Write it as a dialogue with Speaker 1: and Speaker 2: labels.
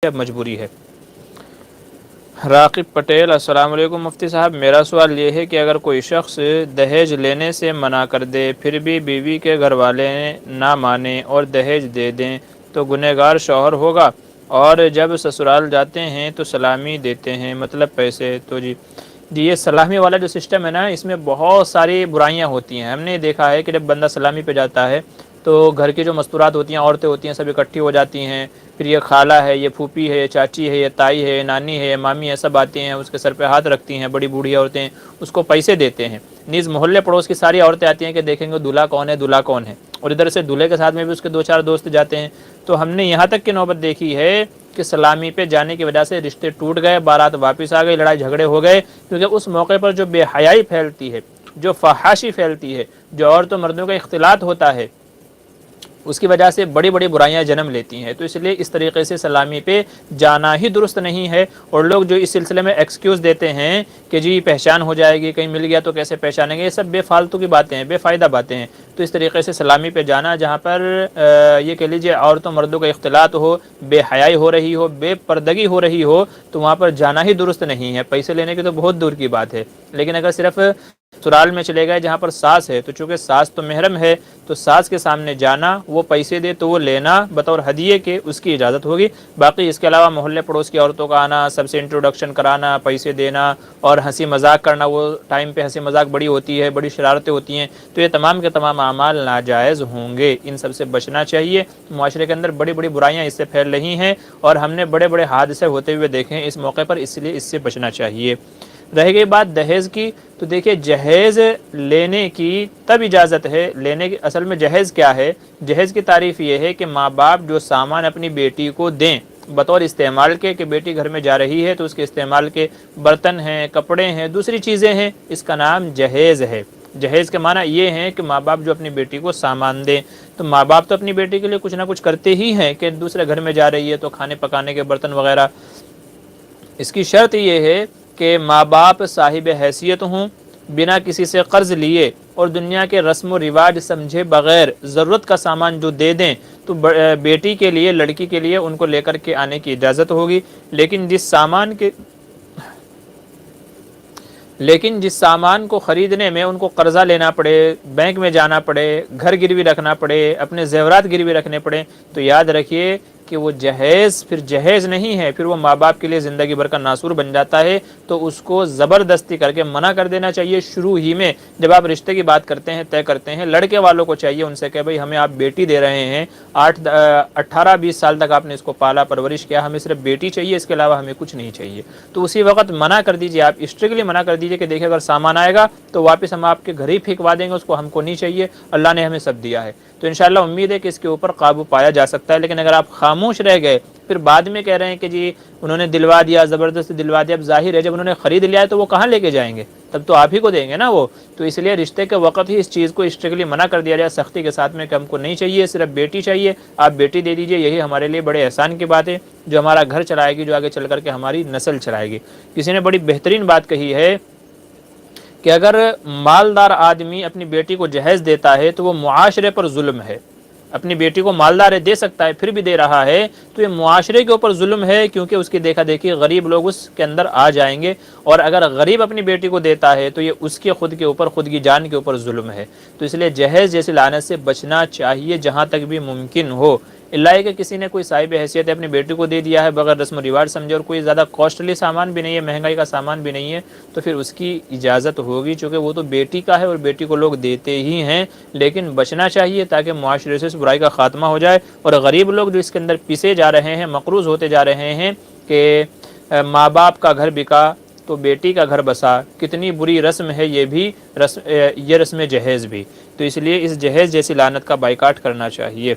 Speaker 1: अब मजबूरी है। राकिब पटेल, अस्सलाम वालेकुम मुफ्ती साहब, मेरा सवाल ये है कि अगर कोई शख्स दहेज लेने से मना कर दे फिर भी बीवी के घर वाले ना माने और दहेज दे दें तो गुनहगार शौहर होगा, और जब ससुराल जाते हैं तो सलामी देते हैं, मतलब पैसे। तो जी ये सलामी वाला जो सिस्टम है ना, इसमें बहुत सारी बुराइयां होती हैं। हमने देखा है कि जब बंदा सलामी पे जाता है तो घर की जो मस्तूरात होती हैं, औरतें होती हैं, सब इकट्ठी हो जाती हैं। फिर ये खाला है, ये फूफी है, ये चाची है, ये ताई है, ये नानी है, ये मामी है, सब आती हैं, उसके सर पे हाथ रखती हैं, बड़ी बूढ़ी औरतें उसको पैसे देते हैं। नीज़ मोहल्ले पड़ोस की सारी औरतें आती हैं कि देखेंगे दूल्हा कौन है, दूल्हा कौन है, और इधर से दूल्हे के साथ में भी उसके 2-4 दोस्त जाते हैं। तो हमने यहाँ तक की नौबत देखी है कि सलामी पे जाने की वजह से रिश्ते टूट गए, बारात वापस आ गई, लड़ाई झगड़े हो गए, क्योंकि उस मौके पर जो बेहयाई फैलती है, जो फहाशी फैलती है, जो औरतों मर्दों का इख्तिलात होता है, उसकी वजह से बड़ी बड़ी बुराइयां जन्म लेती हैं। तो इसलिए इस तरीके से सलामी पे जाना ही दुरुस्त नहीं है। और लोग जो इस सिलसिले में एक्सक्यूज़ देते हैं कि जी पहचान हो जाएगी, कहीं मिल गया तो कैसे पहचानेंगे, ये सब बेफालतू की बातें हैं, बेफ़ायदा बातें हैं। तो इस तरीके से सलामी पे जाना जहाँ पर ये कह लीजिए औरतों मर्दों का इख्तिलात हो, बेहयाई हो रही हो, बेपर्दगी हो रही हो, तो वहाँ पर जाना ही दुरुस्त नहीं है। पैसे लेने की तो बहुत दूर की बात है, लेकिन अगर सिर्फ ससुराल में चले गए जहाँ पर सास है, तो चूँकि सास तो महरम है, तो सास के सामने जाना, वो पैसे दे तो वो लेना बतौर हदिये के, उसकी इजाज़त होगी। बाकी इसके अलावा मोहल्ले पड़ोस की औरतों का आना, सबसे इंट्रोडक्शन कराना, पैसे देना और हंसी मजाक करना, वो टाइम पे हंसी मजाक बड़ी होती है, बड़ी शरारतें होती हैं, तो ये तमाम के तमाम अमाल नाजायज़ होंगे। इन सब से बचना चाहिए। मुआशरे के अंदर बड़ी बड़ी बुराइयाँ इससे फैल रही हैं और हमने बड़े बड़े हादसे होते हुए देखे हैं इस मौके पर, इसलिए इससे बचना चाहिए। रह गई बात दहेज़ की, तो देखिए जहेज़ लेने की तब इजाज़त है, लेने की असल में जहेज़ क्या है? जहेज़ की तारीफ़ ये है कि माँ बाप जो सामान अपनी बेटी को दें बतौर इस्तेमाल के, कि बेटी घर में जा रही है तो उसके इस्तेमाल के बर्तन हैं, कपड़े हैं, दूसरी चीज़ें हैं, इसका नाम जहेज़ है। जहेज़ के माना ये है कि माँ बाप जो अपनी बेटी को सामान दें। तो माँ बाप तो अपनी बेटी के लिए कुछ ना कुछ करते ही हैं कि दूसरे घर में जा रही है तो खाने पकाने के बर्तन वगैरह। इसकी शर्त ये है कि माँ बाप साहिब हैसियत हों, बिना किसी से कर्ज़ लिए और दुनिया के रस्म व रिवाज समझे बग़ैर ज़रूरत का सामान जो दे दें, तो बेटी के लिए, लड़की के लिए उनको लेकर के आने की इजाज़त होगी। लेकिन जिस सामान को ख़रीदने में उनको कर्ज़ा लेना पड़े, बैंक में जाना पड़े, घर गिरवी रखना पड़े, अपने ज़ेवरात गिरवी रखने पड़े, तो याद रखिए कि वो जहेज़ फिर जहेज़ नहीं है, फिर वो माँ बाप के लिए ज़िंदगी भर का नासूर बन जाता है। तो उसको ज़बरदस्ती करके मना कर देना चाहिए शुरू ही में। जब आप रिश्ते की बात करते हैं, तय करते हैं, लड़के वालों को चाहिए उनसे कि भाई हमें आप बेटी दे रहे हैं, 18-20 साल तक आपने इसको पाला परवरिश किया, हमें सिर्फ बेटी चाहिए, इसके अलावा हमें कुछ नहीं चाहिए। तो उसी वक्त मना कर दीजिए, आप स्ट्रिक्टली मना कर दीजिए कि देखिए अगर सामान आएगा तो वापस हम आपके घर ही फेंकवा देंगे, उसको हमको नहीं चाहिए, अल्लाह ने हमें सब दिया है। तो इंशाअल्लाह उम्मीद है कि इसके ऊपर काबू पाया जा सकता है। लेकिन अगर आप खामोश रह गए, फिर बाद में कह रहे हैं कि जी उन्होंने दिलवा दिया, ज़बरदस्ती दिलवा दिया, अब जाहिर है जब उन्होंने ख़रीद लिया है तो वो कहाँ लेके जाएंगे, तब तो आप ही को देंगे ना वो। तो इसलिए रिश्ते के वक्त ही इस चीज़ को स्ट्रिक्टली मना कर दिया जाए, सख्ती के साथ में कि हमको नहीं चाहिए, सिर्फ बेटी चाहिए, आप बेटी दे दीजिए, यही हमारे लिए बड़े एहसान की बात है, जो हमारा घर चलाएगी, जो आगे चल करके हमारी नस्ल चलाएगी। किसी ने बड़ी बेहतरीन बात कही है कि अगर मालदार आदमी अपनी बेटी को जहेज़ देता है तो वो मुआशरे पर जुल्म है। अपनी बेटी को मालदार है, दे सकता है, फिर भी दे रहा है, तो ये मुआशरे के ऊपर जुल्म है, क्योंकि उसकी देखा देखी गरीब लोग उसके अंदर आ जाएंगे। और अगर गरीब अपनी बेटी को देता है तो ये उसके खुद के ऊपर, खुद की जान के ऊपर जुल्म है। तो इसलिए जहेज़ जैसी लानत से बचना चाहिए जहाँ तक भी मुमकिन हो। इल्ला कि किसी ने कोई साहिब हैसियत अपनी बेटी को दे दिया है बगैर रस्म रिवाज समझे, और कोई ज़्यादा कॉस्टली सामान भी नहीं है, महंगाई का सामान भी नहीं है, तो फिर उसकी इजाज़त होगी, चूँकि वो तो बेटी का है और बेटी को लोग देते ही हैं। लेकिन बचना चाहिए ताकि मुआशरे से इस बुराई का ख़ात्मा हो जाए। और गरीब लोग जो इसके अंदर पिसे जा रहे हैं, मकरूज़ होते जा रहे हैं कि माँ बाप का घर बिका तो बेटी का घर बसा, कितनी बुरी रस्म है ये रस्म जहेज़ भी। तो इसलिए इस जहेज़ जैसी लानत का बाइकाट करना चाहिए।